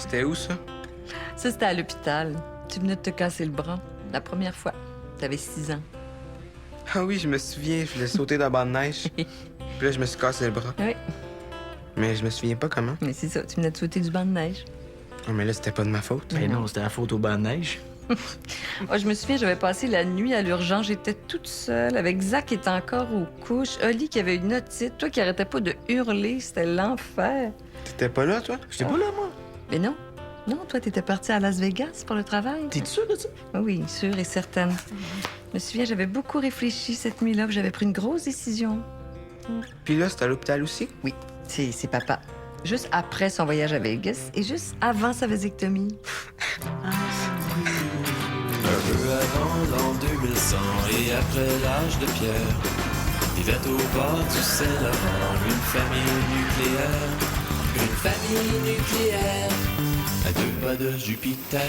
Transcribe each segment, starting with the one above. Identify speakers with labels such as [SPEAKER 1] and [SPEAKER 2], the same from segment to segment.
[SPEAKER 1] C'était où, ça?
[SPEAKER 2] Ça, c'était à l'hôpital. Tu venais de te casser le bras. La première fois. T'avais 6 ans.
[SPEAKER 1] Ah oui, je me souviens, je voulais sauter dans le banc de neige. Puis là, je me suis cassé le bras.
[SPEAKER 2] Oui,
[SPEAKER 1] Mais je me souviens pas comment.
[SPEAKER 2] mais c'est ça. Tu venais de sauter du banc de neige.
[SPEAKER 1] Ah, mais là, c'était pas de ma faute.
[SPEAKER 3] Ben non, c'était la faute au banc de neige.
[SPEAKER 2] Oh, je me souviens, j'avais passé la nuit à l'urgence. J'étais toute seule, avec Zach qui était encore aux couches, Oli qui avait une otite, toi qui arrêtais pas de hurler. C'était l'enfer.
[SPEAKER 1] T'étais pas là, toi?
[SPEAKER 3] J'étais pas là, moi.
[SPEAKER 2] Mais non. Non, toi, t'étais partie à Las Vegas pour le travail.
[SPEAKER 3] T'es sûr de ça?
[SPEAKER 2] Oui, sûre et certaine. Je me souviens, j'avais beaucoup réfléchi cette nuit-là, puis j'avais pris une grosse décision.
[SPEAKER 1] Puis là, c'était à l'hôpital aussi?
[SPEAKER 2] Oui, c'est papa. Juste après son voyage à Vegas et juste avant sa vasectomie.
[SPEAKER 4] Un peu avant l'an 2100 et après l'âge de pierre, vivait au bord du Saint-Laurent une famille nucléaire. Une famille nucléaire à 2 pas de Jupiter.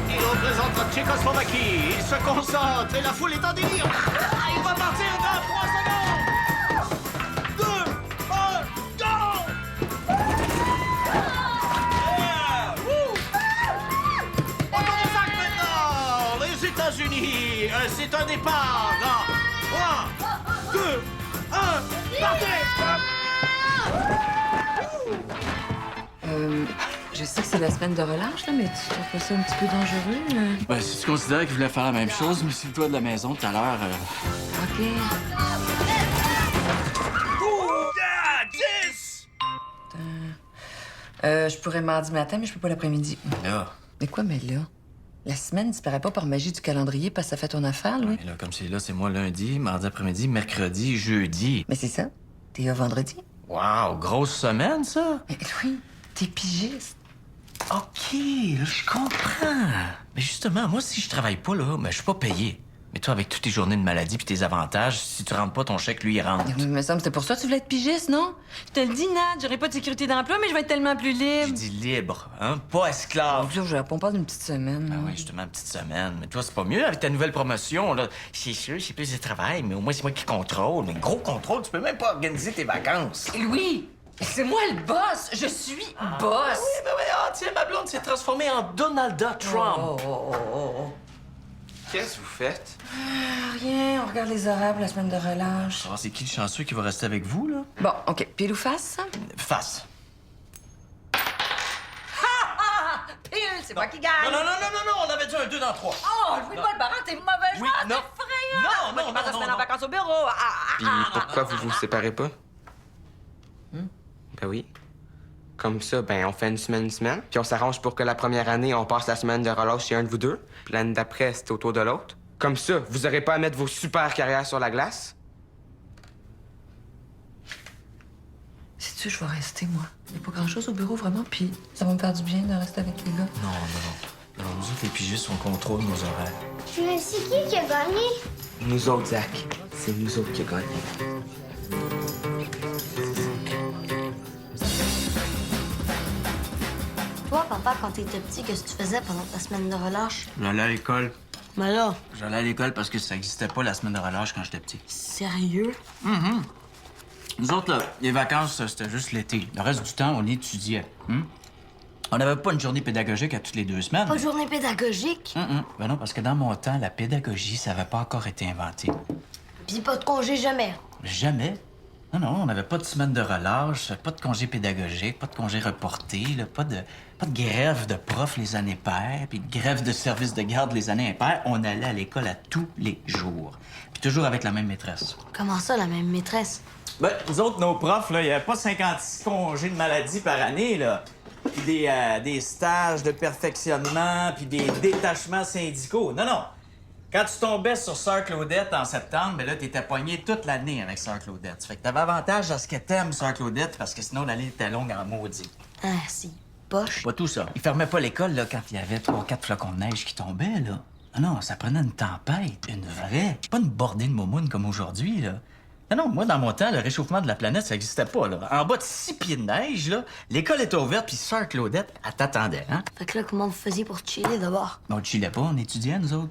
[SPEAKER 5] Il représente la Tchécoslovaquie. Il se concentre et la foule est en délire. Ah, il va partir dans 3 secondes. 2, 1, go! Yeah! Wouh! Autour de sac maintenant. Les États-Unis. C'est un départ dans 3, 2, 1, partez!
[SPEAKER 2] Je sais que c'est la semaine de relâche, là, mais tu trouves pas ça un petit peu dangereux?
[SPEAKER 3] Ben, si tu considères qu'il voulait faire la même chose, mais c'est toi de la maison tout à l'heure.
[SPEAKER 2] OK.
[SPEAKER 5] Yeah! 10!
[SPEAKER 2] Je pourrais mardi matin, mais je peux pas l'après-midi.
[SPEAKER 3] Là.
[SPEAKER 2] Mais quoi, mais là? La semaine disparaît pas par magie du calendrier parce que ça fait ton affaire, lui.
[SPEAKER 3] Et là, comme c'est là, c'est moi lundi, mardi après-midi, mercredi, jeudi.
[SPEAKER 2] Mais c'est ça. T'es là vendredi.
[SPEAKER 3] Wow, grosse semaine, ça?
[SPEAKER 2] Mais Louis, t'es pigiste.
[SPEAKER 3] OK, là, je comprends. Mais justement, moi, si je travaille pas, là, ben, je suis pas payé. Mais toi, avec toutes tes journées de maladie puis tes avantages, si tu rentres pas, ton chèque, lui, il rentre.
[SPEAKER 2] Mais me semble que c'était pour ça que tu voulais être pigiste, non? Je te le dis, Nat, j'aurai pas de sécurité d'emploi, mais je vais être tellement plus
[SPEAKER 3] Je
[SPEAKER 2] libre.
[SPEAKER 3] dis libre, hein, pas esclave.
[SPEAKER 2] Oh, je réponds pas d'une petite semaine.
[SPEAKER 3] Ah oui, justement, une petite semaine. Mais toi, c'est pas mieux avec ta nouvelle promotion, là. C'est sûr, c'est plus de travail, mais au moins, c'est moi qui contrôle. Mais gros contrôle, tu peux même pas organiser tes vacances.
[SPEAKER 2] Louis, c'est moi le boss. Je suis boss.
[SPEAKER 3] Oui, ben oui, ah, tiens, ma blonde s'est transformée en Donalda Trump.
[SPEAKER 2] Oh.
[SPEAKER 1] Qu'est-ce que vous faites?
[SPEAKER 2] Rien, on regarde les horaires pour la semaine de relâche.
[SPEAKER 3] Ah, c'est qui le chanceux qui va rester avec vous, là?
[SPEAKER 2] Bon, OK. Pile ou face?
[SPEAKER 3] Face.
[SPEAKER 2] Pile, c'est moi qui gagne.
[SPEAKER 3] Non, on avait dit un 2 dans 3.
[SPEAKER 2] Oh, Louis-Paul Barrant, t'es mauvais joueur,
[SPEAKER 3] Oui, non.
[SPEAKER 2] t'es effrayant.
[SPEAKER 3] Non,
[SPEAKER 2] Moi qui passe la semaine en vacances au bureau.
[SPEAKER 1] Puis pourquoi vous vous séparez pas? Ben oui. Comme ça, ben on fait une semaine, puis on s'arrange pour que la première année, on passe la semaine de relâche chez un de vous deux, puis l'année d'après, c'est au tour de l'autre. Comme ça, vous aurez pas à mettre vos super carrières sur la glace.
[SPEAKER 2] Sais-tu, je vais rester, moi. Il n'y a pas grand-chose au bureau, vraiment, puis ça va me faire du bien de rester avec les gars.
[SPEAKER 3] Non, nous autres, les pigistes, on contrôle nos horaires.
[SPEAKER 6] Mais c'est qui a gagné?
[SPEAKER 1] Nous autres, Zach, c'est nous autres qui gagnons.
[SPEAKER 6] Toi, papa, quand t'étais petit, qu'est-ce que tu faisais pendant ta semaine de relâche?
[SPEAKER 3] J'allais à l'école.
[SPEAKER 6] Mais là,
[SPEAKER 3] J'allais à l'école parce que ça existait pas la semaine de relâche quand j'étais petit.
[SPEAKER 6] sérieux?
[SPEAKER 3] Nous autres, là, les vacances, c'était juste l'été. Le reste du temps, on étudiait. On n'avait pas une journée pédagogique à toutes les 2 semaines.
[SPEAKER 6] Pas de journée pédagogique?
[SPEAKER 3] Ben non, parce que dans mon temps, la pédagogie, ça n'avait pas encore été inventé.
[SPEAKER 6] Pis pas de congé jamais.
[SPEAKER 3] Jamais. Non, on n'avait pas de semaine de relâche, pas de congé pédagogique, pas de congé reporté, là, pas de grève de profs les années paires, puis de grève de service de garde les années impaires. On allait à l'école à tous les jours. Puis toujours avec la même maîtresse.
[SPEAKER 6] Comment ça, la même maîtresse?
[SPEAKER 3] Ben, nous autres, nos profs, là, il n'y avait pas 56 congés de maladie par année, là. Puis des stages de perfectionnement, puis des détachements syndicaux. Non. Quand tu tombais sur Sœur Claudette en septembre, ben là, t'étais pogné toute l'année avec Sœur Claudette. Ça fait que t'avais avantage à ce que t'aimes, Sœur Claudette, parce que sinon, l'année était longue en maudit.
[SPEAKER 6] Ah, c'est poche.
[SPEAKER 3] Pas tout ça. Ils fermaient pas l'école, là, quand il y avait 3-4 flocons de neige qui tombaient, là. Non, ça prenait une tempête, une vraie. Pas une bordée de moumoune comme aujourd'hui, là. Non, moi, dans mon temps, le réchauffement de la planète, ça n'existait pas, là. En bas de 6 pieds de neige, là, l'école était ouverte, puis sœur Claudette, elle t'attendait, hein?
[SPEAKER 6] Fait que là, comment vous faisiez pour chiller d'abord?
[SPEAKER 3] On chillait pas, on étudiait, nous autres.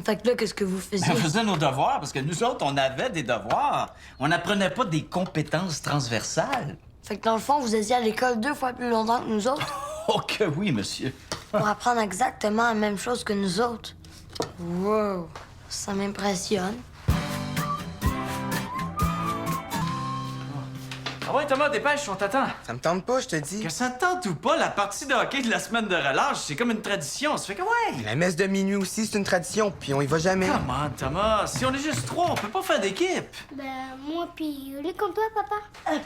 [SPEAKER 6] Fait que là, qu'est-ce que vous faisiez?
[SPEAKER 3] On faisait nos devoirs, parce que nous autres, on avait des devoirs. On n'apprenait pas des compétences transversales.
[SPEAKER 6] Fait que dans le fond, vous étiez à l'école 2 fois plus longtemps que nous autres
[SPEAKER 3] Oh que oui, monsieur.
[SPEAKER 6] pour apprendre exactement la même chose que nous autres. Wow, ça m'impressionne.
[SPEAKER 3] Ah ouais, Thomas, dépêche, on t'attend.
[SPEAKER 1] Ça me tente pas, je te dis.
[SPEAKER 3] Que ça te tente ou pas, la partie de hockey de la semaine de relâche, c'est comme une tradition. Ça fait que ouais.
[SPEAKER 1] La messe de minuit aussi, c'est une tradition, puis on y va jamais.
[SPEAKER 3] Comment, Thomas? Si on est juste 3, on peut pas faire d'équipe.
[SPEAKER 7] Ben, moi pis Oli comme toi, papa.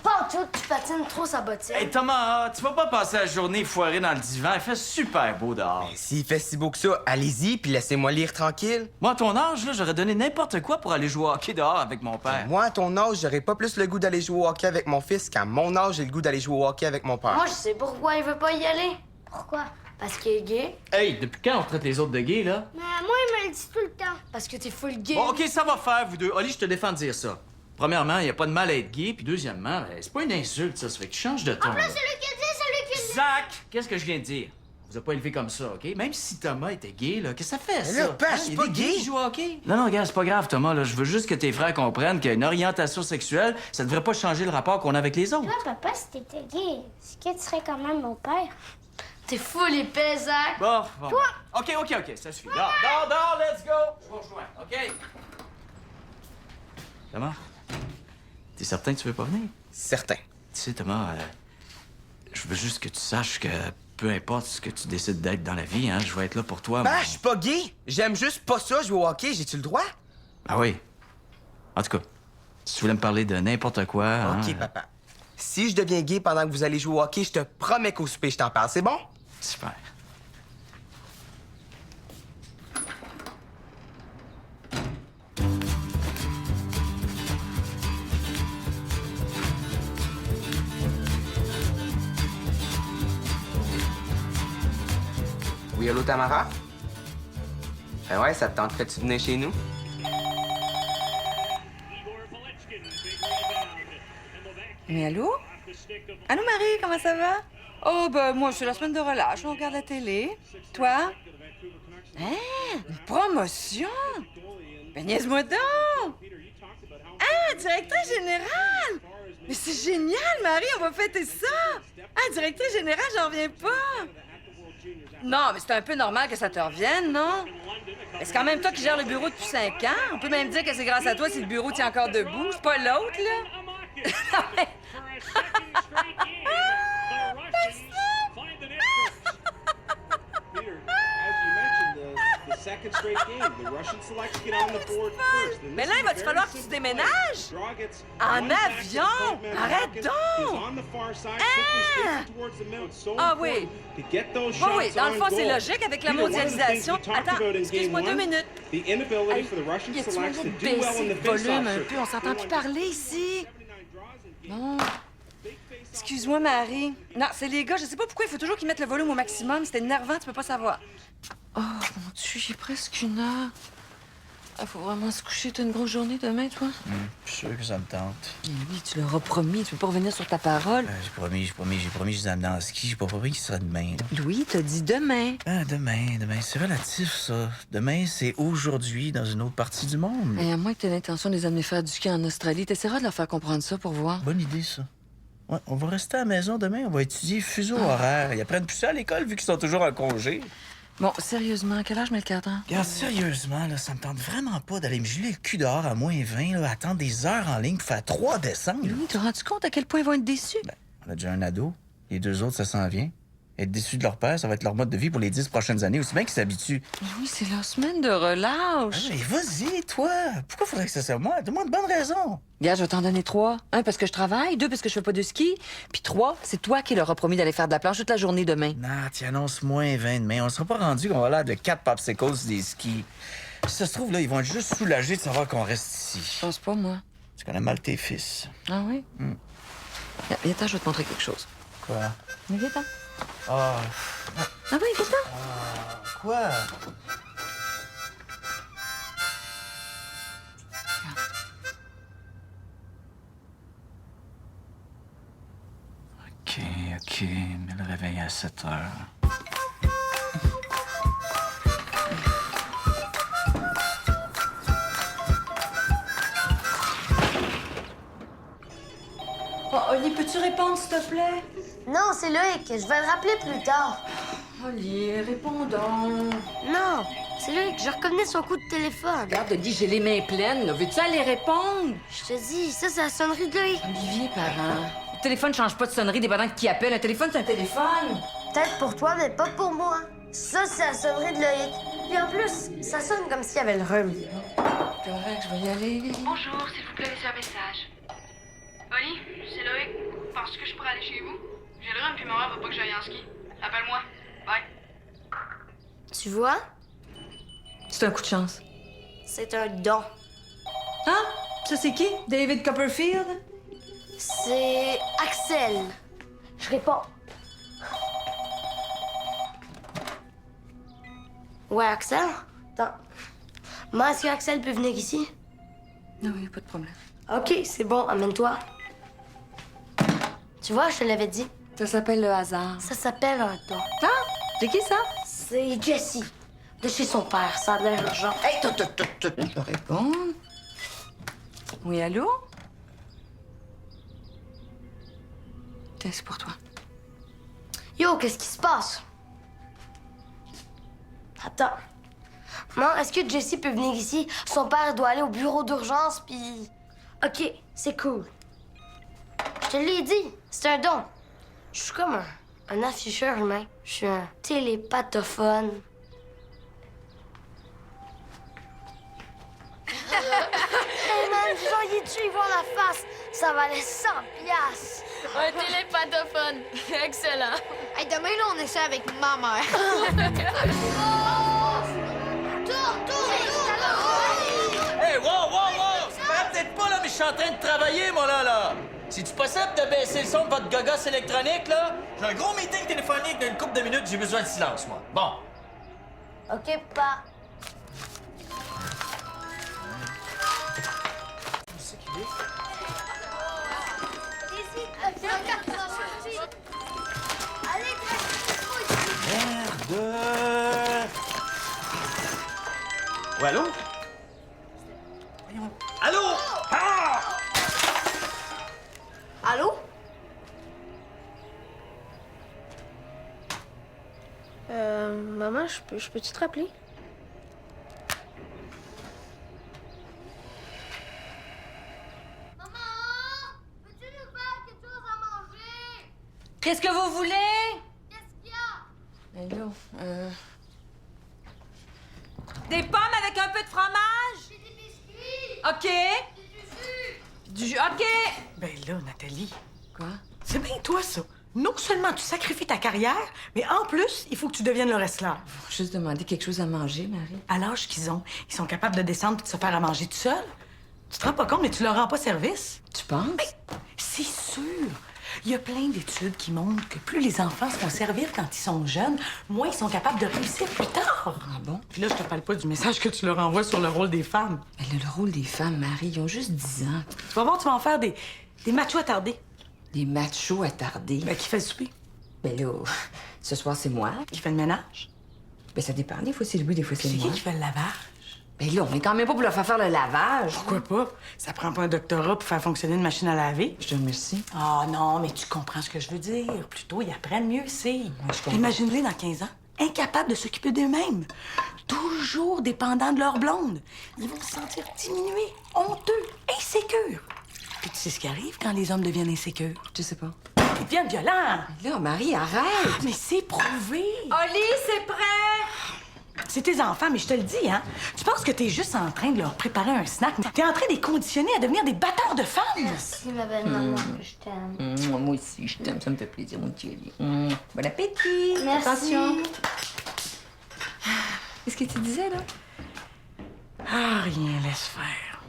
[SPEAKER 6] Pas en tout, tu patines trop sa bottine.
[SPEAKER 3] Hey, Thomas, tu vas pas passer la journée foirée dans le divan. Il fait super beau dehors.
[SPEAKER 1] S'il fait si beau que ça, allez-y, puis laissez-moi lire tranquille.
[SPEAKER 3] Moi, à ton âge, là, j'aurais donné n'importe quoi pour aller jouer au hockey dehors avec mon père.
[SPEAKER 1] Moi, à ton âge, j'aurais pas plus le goût d'aller jouer au hockey avec mon fils qu'à mon âge, j'ai le goût d'aller jouer au hockey avec mon père.
[SPEAKER 6] Moi, je sais pourquoi il veut pas y aller.
[SPEAKER 7] Pourquoi?
[SPEAKER 6] Parce qu'il est gay.
[SPEAKER 3] Hey, depuis quand on traite les autres de gays, là?
[SPEAKER 7] Mais moi, il me le dit tout le temps.
[SPEAKER 6] Parce que t'es full gay.
[SPEAKER 3] Bon, OK, ça va faire, vous deux. Oli, je te défends de dire ça. Premièrement, il a pas de mal à être gay, puis deuxièmement, ben, c'est pas une insulte, ça. Ça fait que tu changes de ton.
[SPEAKER 7] Là, c'est lui qui a dit, c'est lui qui a dit.
[SPEAKER 3] Zach, qu'est-ce que je viens de dire? On vous a pas élevé comme ça, OK? Même si Thomas était gay, là, qu'est-ce que ça fait, ça?
[SPEAKER 1] là, Pat, je suis
[SPEAKER 3] Il y a
[SPEAKER 1] pas
[SPEAKER 3] des gays
[SPEAKER 1] gay.
[SPEAKER 3] qui jouent au hockey? Non, gars, c'est pas grave, Thomas, là. Je veux juste que tes frères comprennent qu'une orientation sexuelle, ça devrait pas changer le rapport qu'on a avec les autres.
[SPEAKER 7] Toi, papa, si t'étais gay, est-ce que tu serais quand même mon père?
[SPEAKER 6] T'es full épais, Zach.
[SPEAKER 3] Bon. OK, ça suffit. Dors, let's go! Je vous rejoins, OK? Thomas, t'es certain que tu veux pas venir?
[SPEAKER 1] Certain.
[SPEAKER 3] Tu sais, Thomas, je veux juste que tu saches que peu importe ce que tu décides d'être dans la vie, hein, je vais être là pour toi.
[SPEAKER 1] Ben,
[SPEAKER 3] moi.
[SPEAKER 1] je suis pas gay. J'aime juste pas ça, jouer au hockey. J'ai-tu le droit?
[SPEAKER 3] Ah oui? En tout cas, si tu voulais me parler de n'importe quoi... hein,
[SPEAKER 1] OK, papa. Si je deviens gay pendant que vous allez jouer au hockey, je te promets qu'au souper, je t'en parle. C'est bon?
[SPEAKER 3] Super.
[SPEAKER 1] Oui, allô, Tamara? Ben ouais, ça te tenterait-tu de venir chez nous?
[SPEAKER 2] Mais allô? Allô, Marie, comment ça va? Oh, ben, moi, c'est la semaine de relâche. On regarde la télé. Toi? Hein? Une promotion? Ben, niaise-moi donc! Ah, directrice générale! Mais c'est génial, Marie, on va fêter ça! Ah, directrice générale, j'en reviens pas! Non, mais c'est un peu normal que ça te revienne, non? Mais c'est quand même toi qui gères le bureau depuis 5 ans. On peut même dire que c'est grâce à toi si le bureau tient encore debout. C'est pas l'autre, là. Non, mais... Mais là, il va-tu falloir que tu déménages? En avion? Arrête donc! Ah oui. Oui, dans le fond, c'est logique avec la mondialisation. Attends, excuse-moi 2 minutes. Hey, y a-tu moyen de baisser le volume un peu? On s'entend plus parler ici. Bon. Excuse-moi, Marie. Non, c'est les gars. Je sais pas pourquoi il faut toujours qu'ils mettent le volume au maximum. C'est énervant, tu peux pas savoir. Oh, mon Dieu, j'ai presque 1 heure. Il faut vraiment se coucher. T'as une grosse journée demain, toi?
[SPEAKER 3] Je suis sûr que ça me tente.
[SPEAKER 2] Mais oui, tu leur as promis. Tu peux pas revenir sur ta parole.
[SPEAKER 3] J'ai promis que je les amenais en ski. J'ai pas promis que ce serait demain. Là.
[SPEAKER 2] Louis, t'as dit demain.
[SPEAKER 3] Ah, demain, c'est relatif, ça. Demain, c'est aujourd'hui dans une autre partie du monde.
[SPEAKER 2] Et à moins que t'aies l'intention de les amener faire du ski en Australie, t'essaieras de leur faire comprendre ça pour voir.
[SPEAKER 3] Bonne idée, ça. Ouais, on va rester à la maison demain. On va étudier fuseau horaire. Ils apprennent plus ça à l'école vu qu'ils sont toujours en congé.
[SPEAKER 2] Bon, sérieusement, à quel âge met le cadran?
[SPEAKER 3] Regarde, sérieusement, là, ça me tente vraiment pas d'aller me geler le cul dehors à -20, là, attendre des heures en ligne pour faire 3 descentes. là.
[SPEAKER 2] Louis, t'as rendu compte à quel point ils vont être déçus?
[SPEAKER 3] Ben, on a déjà un ado. Les 2 autres, ça s'en vient. Être déçus de leur père, ça va être leur mode de vie pour les 10 prochaines années, aussi bien qu'ils s'habituent.
[SPEAKER 2] Louis, c'est leur semaine de relâche.
[SPEAKER 3] Ah, mais vas-y, toi! Pourquoi faudrait que ça soit moi? Donne-moi de bonnes raisons.
[SPEAKER 2] Regarde, je vais t'en donner 3. 1, parce que je travaille. 2, parce que je fais pas de ski. Puis 3, c'est toi qui leur as promis d'aller faire de la planche toute la journée demain.
[SPEAKER 3] Nat, tu annonces -20 demain. On sera pas rendu qu'on va l'air de 4 popsicles sur des skis. Si ça se trouve, là, ils vont être juste soulagés de savoir qu'on reste ici.
[SPEAKER 2] Je pense pas, moi.
[SPEAKER 3] Tu connais mal tes fils.
[SPEAKER 2] Ah oui? Viens-t'en, je vais te montrer quelque chose.
[SPEAKER 3] Quoi?
[SPEAKER 2] Mais viens-t'en.
[SPEAKER 3] Ah,
[SPEAKER 2] Ah oui, viens-t'en.
[SPEAKER 3] quoi? à 7 heures.
[SPEAKER 2] Oh, Oli, peux-tu répondre, s'il te plaît?
[SPEAKER 6] Non, c'est Loïc. Je vais le rappeler plus tard.
[SPEAKER 2] Oli, réponds donc.
[SPEAKER 6] Non, c'est Loïc. Je reconnais son coup de téléphone.
[SPEAKER 2] Regarde, Oli, j'ai les mains pleines. Là. Veux-tu aller répondre?
[SPEAKER 6] Je te dis, ça, c'est la sonnerie de Loïc.
[SPEAKER 2] Olivier, parent. Le téléphone change pas de sonnerie dépendant de qui appelle. Un téléphone, c'est un téléphone.
[SPEAKER 6] Peut-être pour toi, mais pas pour moi. Ça, c'est la sonnerie de Loïc. Puis en plus, ça sonne comme s'il y avait le rhume.
[SPEAKER 2] C'est correct, je vais y aller.
[SPEAKER 8] Bonjour, s'il vous plaît, laissez un message. Oli, c'est Loïc. Penses-tu que je pourrais aller chez vous? J'ai le rhume puis ma mère veut pas que j'aille en ski. Appelle-moi. Bye.
[SPEAKER 6] Tu vois?
[SPEAKER 2] C'est un coup de chance.
[SPEAKER 6] C'est un don.
[SPEAKER 2] Hein? Ça, c'est qui? David Copperfield?
[SPEAKER 6] C'est Axel. Je réponds. Ouais, Axel? Attends. Maman, est-ce que Axel peut venir ici?
[SPEAKER 2] Non, oui, pas de problème.
[SPEAKER 6] OK, c'est bon, amène-toi. Tu vois, je te l'avais dit.
[SPEAKER 2] Ça s'appelle le hasard.
[SPEAKER 6] Ça s'appelle un don.
[SPEAKER 2] Ah! C'est qui, ça?
[SPEAKER 6] C'est Jessie, de chez son père. Ça a l'air urgent. Hey,
[SPEAKER 2] Je vais répondre. Oui, allô? Tiens, c'est pour toi.
[SPEAKER 6] Yo, qu'est-ce qui se passe? Attends. Maman, est-ce que Jessie peut venir ici? Son père doit aller au bureau d'urgence, puis... OK, c'est cool. Je te l'ai dit, c'est un don. Je suis comme un afficheur humain. Je suis un télépathophone. Hey man, genre, il est-tu, il voit la face? Ça valait 100 piastres.
[SPEAKER 9] Un télépathophone. Excellent.
[SPEAKER 7] Hey, demain, là, on essaie avec ma mère.
[SPEAKER 5] Hey, wow! Ça paraît peut-être pas, là, mais je suis en train de travailler, moi, là. C'est-tu possible de baisser le son de votre gogosse électronique, là? J'ai un gros meeting téléphonique d'une couple de minutes, j'ai besoin de silence, moi. Bon.
[SPEAKER 6] OK, pas.
[SPEAKER 5] Merde! Ouais, allô? Allô? Ah!
[SPEAKER 6] Allô? Maman, je peux-tu te rappeler? Maman! Peux-tu nous faire quelque chose à manger?
[SPEAKER 2] Qu'est-ce que vous voulez?
[SPEAKER 6] Qu'est-ce qu'il y a?
[SPEAKER 2] Allô, Des pommes avec un peu de fromage?
[SPEAKER 6] J'ai des biscuits!
[SPEAKER 2] OK.
[SPEAKER 6] Des jus!
[SPEAKER 2] Du jus, OK.
[SPEAKER 10] Ben là, Nathalie,
[SPEAKER 2] Quoi?
[SPEAKER 10] c'est bien toi, ça. Non seulement tu sacrifies ta carrière, mais en plus, il faut que tu deviennes leur esclave.
[SPEAKER 2] Faut juste demander quelque chose à manger, Marie.
[SPEAKER 10] À l'âge qu'ils ont, ils sont capables de descendre et de se faire à manger tout seuls. Tu te rends pas compte, mais tu leur rends pas service.
[SPEAKER 2] Tu penses?
[SPEAKER 10] C'est sûr. Il y a plein d'études qui montrent que plus les enfants se font servir quand ils sont jeunes, moins ils sont capables de réussir plus tard.
[SPEAKER 2] Ah bon?
[SPEAKER 10] Puis là, je te parle pas du message que tu leur envoies sur le rôle des femmes.
[SPEAKER 2] Mais là, le rôle des femmes, Marie, ils ont juste 10 ans.
[SPEAKER 10] Tu vas voir, tu vas en faire des machos attardés.
[SPEAKER 2] Des machos attardés.
[SPEAKER 10] Ben, qui fait le souper?
[SPEAKER 2] Ben là, ce soir, c'est moi.
[SPEAKER 10] Qui fait le ménage?
[SPEAKER 2] Ben ça dépend. Des fois, c'est lui, des fois, c'est
[SPEAKER 10] C'est
[SPEAKER 2] moi.
[SPEAKER 10] qui fait le lavage?
[SPEAKER 2] Ben là, on est quand même pas pour leur faire le lavage.
[SPEAKER 10] Pourquoi pas? Ça prend pas un doctorat pour faire fonctionner une machine à laver.
[SPEAKER 2] Je te remercie.
[SPEAKER 10] Ah non, mais tu comprends ce que je veux dire. Plutôt, ils apprennent mieux, c'est.
[SPEAKER 2] je comprends.
[SPEAKER 10] Imagine-les dans 15 ans, incapables de s'occuper d'eux-mêmes. Toujours dépendants de leur blonde. Ils vont se sentir diminués, honteux, insécures. Puis tu sais ce qui arrive quand les hommes deviennent insécures?
[SPEAKER 2] Je sais pas.
[SPEAKER 10] Ils deviennent violents.
[SPEAKER 2] Là, Marie, arrête!
[SPEAKER 10] Mais c'est prouvé.
[SPEAKER 2] Oli, c'est prêt!
[SPEAKER 10] C'est tes enfants, mais je te le dis, hein. Tu penses que t'es juste en train de leur préparer un snack. T'es en train de les conditionner à devenir des batteurs de femmes.
[SPEAKER 6] Merci, ma belle maman, je t'aime.
[SPEAKER 2] Moi aussi, je t'aime. Ça me fait plaisir, mon petit Oli. Bon appétit!
[SPEAKER 6] Merci.
[SPEAKER 2] Attention! Qu'est-ce que tu disais, là?
[SPEAKER 10] Ah, rien, laisse faire.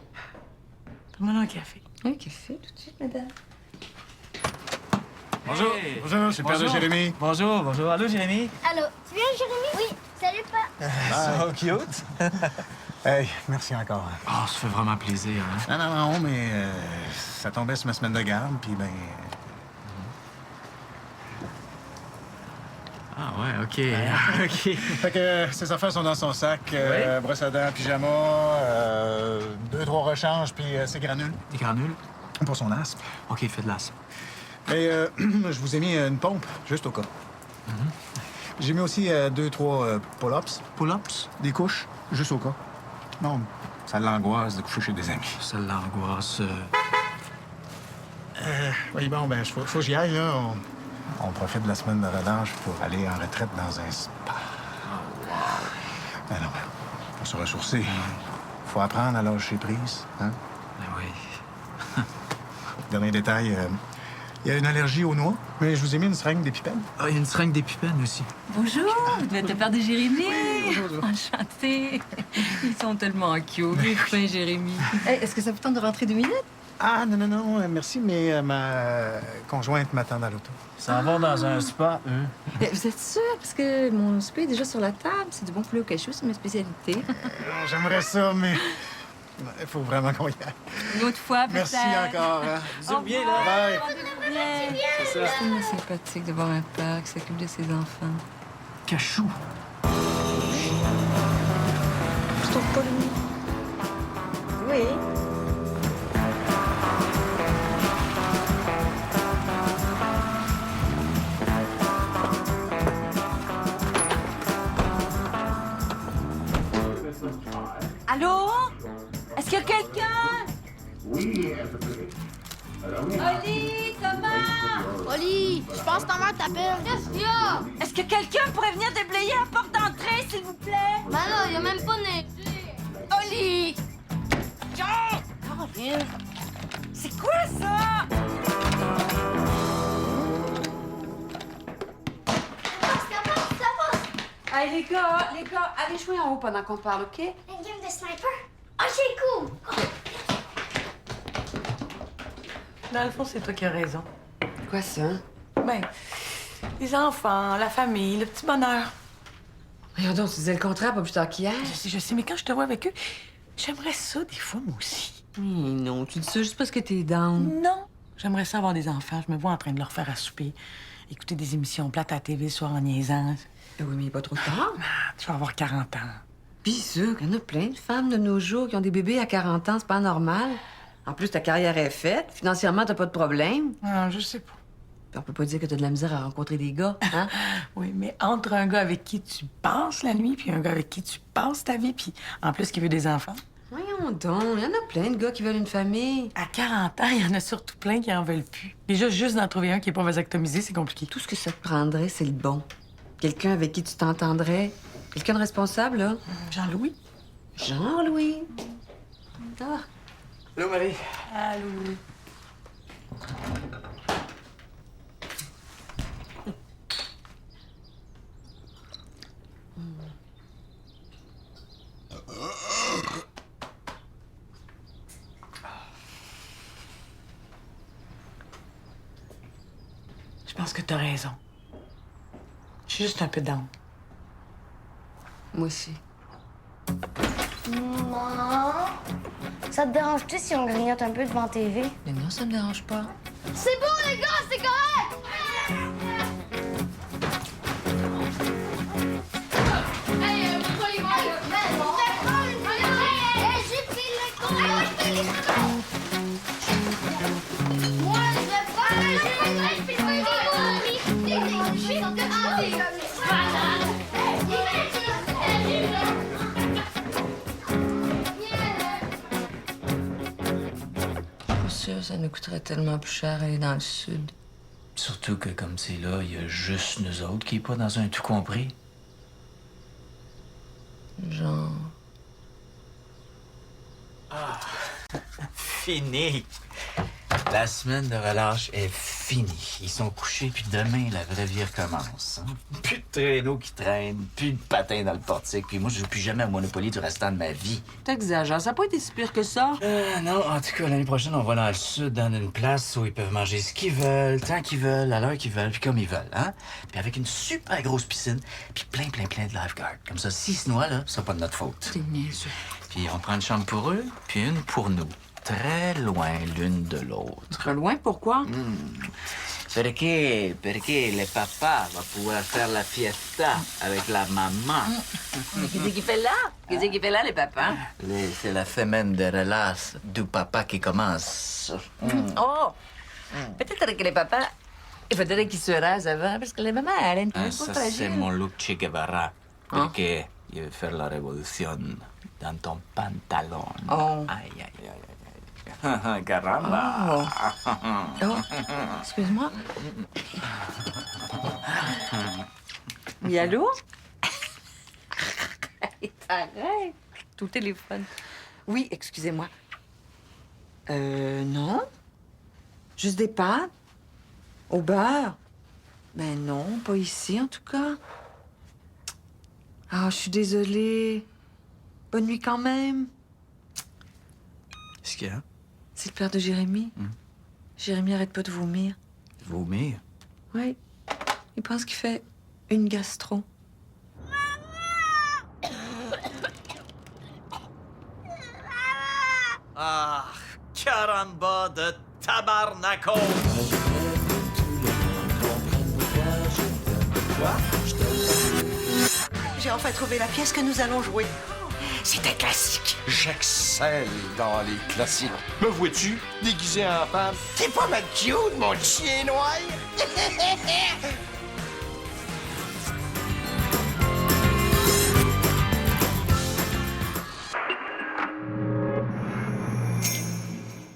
[SPEAKER 10] Fais-moi un café.
[SPEAKER 2] Un café, tout de suite, madame.
[SPEAKER 11] Bonjour, bonjour, c'est le père de Jérémy.
[SPEAKER 3] Bonjour. Allô, Jérémy?
[SPEAKER 7] Allô, tu viens, Jérémy? Oui. Salut, pas.
[SPEAKER 3] So cute.
[SPEAKER 11] Hey, merci encore.
[SPEAKER 3] Oh, ça fait vraiment plaisir, hein?
[SPEAKER 11] Non, mais ça tombait sur ma semaine de garde, puis ben...
[SPEAKER 3] ouais, OK. OK.
[SPEAKER 11] Fait que ses affaires sont dans son sac. Brosse à dents, pyjama, 2-3 rechanges, puis ses granules.
[SPEAKER 3] Des granules?
[SPEAKER 11] Pour son asthme.
[SPEAKER 3] OK, fais de l'asthme.
[SPEAKER 11] Et je vous ai mis une pompe, juste au cas. J'ai mis aussi 2-3 pull-ups.
[SPEAKER 3] Pull-ups?
[SPEAKER 11] Des couches, juste au cas. Non, ça l'angoisse de coucher chez des amis.
[SPEAKER 3] Ça l'angoisse.
[SPEAKER 11] Oui, bon, ben, faut que j'y aille, là. On profite de la semaine de relâche pour aller en retraite dans un spa. Ben non, faut se ressourcer. Faut apprendre à lâcher prise, hein?
[SPEAKER 3] Ben oui.
[SPEAKER 11] Dernier détail, il y a une allergie aux noix, mais je vous ai mis une seringue d'épipène.
[SPEAKER 3] Ah, il y a une seringue d'épipène aussi.
[SPEAKER 10] Bonjour, vous devez être le père de Jérémy. Enchanté. Ils sont tellement cute, les fins, Jérémy. Hey, est-ce que ça vous tente de rentrer 2 minutes?
[SPEAKER 11] Ah, non, merci, mais ma conjointe m'attend dans l'auto.
[SPEAKER 3] Ça va dans un spa, eux.
[SPEAKER 10] Vous êtes sûr? Parce que mon souper est déjà sur la table. C'est du bon poulet au cachou, c'est ma spécialité.
[SPEAKER 11] J'aimerais ça, mais il faut vraiment qu'on y aille.
[SPEAKER 10] Une autre fois, peut-être.
[SPEAKER 11] Merci encore. Hein.
[SPEAKER 3] Bisous bien, là.
[SPEAKER 11] Bye.
[SPEAKER 10] C'est tellement sympathique de voir un père qui s'occupe de ses enfants.
[SPEAKER 3] Cachou.
[SPEAKER 10] Je trouve pas le mot. Oui. Allô? Est-ce qu'il y a quelqu'un? Oui. Oli, Thomas!
[SPEAKER 7] Oli, je pense que ta mère t'appelle. Qu'est-ce qu'il y a?
[SPEAKER 10] Est-ce que quelqu'un pourrait venir déblayer la porte d'entrée, s'il vous plaît?
[SPEAKER 7] Ben là, il y a même pas neigé.
[SPEAKER 10] Oli!
[SPEAKER 7] Caroline.
[SPEAKER 10] C'est quoi ça?
[SPEAKER 7] Ça passe.
[SPEAKER 2] Hey, les gars, allez jouer en haut pendant qu'on parle, OK?
[SPEAKER 7] Une game de sniper? OK, cool.
[SPEAKER 10] Dans le fond, c'est toi qui as raison.
[SPEAKER 2] Quoi ça?
[SPEAKER 10] Ben, les enfants, la famille, le petit bonheur.
[SPEAKER 2] Voyons donc, tu disais le contraire pas plus tard qu'hier.
[SPEAKER 10] Je sais, mais quand je te vois avec eux, j'aimerais ça des fois, moi aussi.
[SPEAKER 2] Non, tu dis ça juste parce que t'es down.
[SPEAKER 10] Non. J'aimerais ça avoir des enfants. Je me vois en train de leur faire à souper, écouter des émissions plates à la TV le soir en niaisant.
[SPEAKER 2] Oui, mais il est pas trop tard.
[SPEAKER 10] Ah, tu vas avoir 40 ans.
[SPEAKER 2] Pis ça, il y en a plein de femmes de nos jours qui ont des bébés à 40 ans, c'est pas normal. En plus, ta carrière est faite. Financièrement, t'as pas de problème.
[SPEAKER 10] Ah, je sais pas.
[SPEAKER 2] Puis on peut pas dire que t'as de la misère à rencontrer des gars, hein?
[SPEAKER 10] Oui, mais entre un gars avec qui tu passes la nuit puis un gars avec qui tu passes ta vie, puis en plus qui veut des enfants.
[SPEAKER 2] Voyons donc, il y en a plein de gars qui veulent une famille.
[SPEAKER 10] À 40 ans, il y en a surtout plein qui en veulent plus. Déjà, juste d'en trouver un qui est pas vasectomisé, c'est compliqué.
[SPEAKER 2] Tout ce que ça te prendrait, c'est le bon. Quelqu'un avec qui tu t'entendrais. Quelqu'un de responsable, là.
[SPEAKER 10] Jean-Louis?
[SPEAKER 2] Jean-Louis. Ah.
[SPEAKER 3] Allô, Marie?
[SPEAKER 10] Allô? Je pense que t'as raison. Je suis juste un peu down.
[SPEAKER 2] Moi aussi.
[SPEAKER 7] Maman, ça te dérange-tu si on grignote un peu devant TV?
[SPEAKER 2] Mais non, ça me dérange pas.
[SPEAKER 7] C'est bon, les gars, c'est correct! Hey, pourquoi les gars? J'ai pris le compte! Moi, je vais pas
[SPEAKER 2] Pas sûr, ça nous coûterait tellement plus cher aller dans le sud.
[SPEAKER 5] Surtout que comme c'est là, il y a juste nous autres qui est pas dans un tout compris.
[SPEAKER 2] Genre.
[SPEAKER 5] Fini. La semaine de relâche est finie. Ils sont couchés, puis demain, la vraie vie recommence. Hein? Plus de traîneau qui traîne, plus de patins dans le portique, puis moi, je joue plus jamais à Monopoly du restant de ma vie.
[SPEAKER 2] T'exagères, ça n'a pas été si pire que ça.
[SPEAKER 5] Non, en tout cas, l'année prochaine, on va dans le sud, dans une place où ils peuvent manger ce qu'ils veulent, tant qu'ils veulent, à l'heure qu'ils veulent, puis comme ils veulent, hein? Puis avec une super grosse piscine, puis plein de lifeguards. Comme ça, s'ils se noient, là, ce sera pas de notre faute.
[SPEAKER 2] C'est niaiseux.
[SPEAKER 5] Puis on prend une chambre pour eux, puis une pour nous. Très loin l'une de l'autre.
[SPEAKER 2] Très loin, pourquoi?
[SPEAKER 5] Perché le papa va pouvoir faire la fiesta avec la maman.
[SPEAKER 2] Qu'est-ce qu'il fait là? Qu'est-ce qu'il fait là, les papas?
[SPEAKER 5] C'est la semaine de relâche du papa qui commence.
[SPEAKER 2] Oh! Peut-être que les papas, il faudrait qu'ils se rasent avant, parce que les mamans, elles ont un peu
[SPEAKER 5] Ça,
[SPEAKER 2] fragile.
[SPEAKER 5] c'est mon look Che Guevara. Perché je vais faire la révolution dans ton pantalon.
[SPEAKER 2] Oh.
[SPEAKER 5] Aïe, aïe, aïe, aïe. Caramba!
[SPEAKER 2] Oh, excuse-moi. Oui, allô? Arrête, tout téléphone. Oui, excusez-moi. Non. Juste des pâtes? Au beurre? Ben non, pas ici, en tout cas. Ah, je suis désolée. Bonne nuit quand même.
[SPEAKER 5] Qu'est-ce qu'il y a?
[SPEAKER 2] C'est le père de Jérémy. Jérémy arrête pas de vomir.
[SPEAKER 5] Vomir?
[SPEAKER 2] Oui. Il pense qu'il fait une gastro.
[SPEAKER 3] Ah, caramba de tabarnaco!
[SPEAKER 10] J'ai enfin trouvé la pièce que nous allons jouer. C'est un classique.
[SPEAKER 12] J'excelle dans les classiques. Me vois-tu, déguisé en femme? T'es pas mal cute, mon chien noir!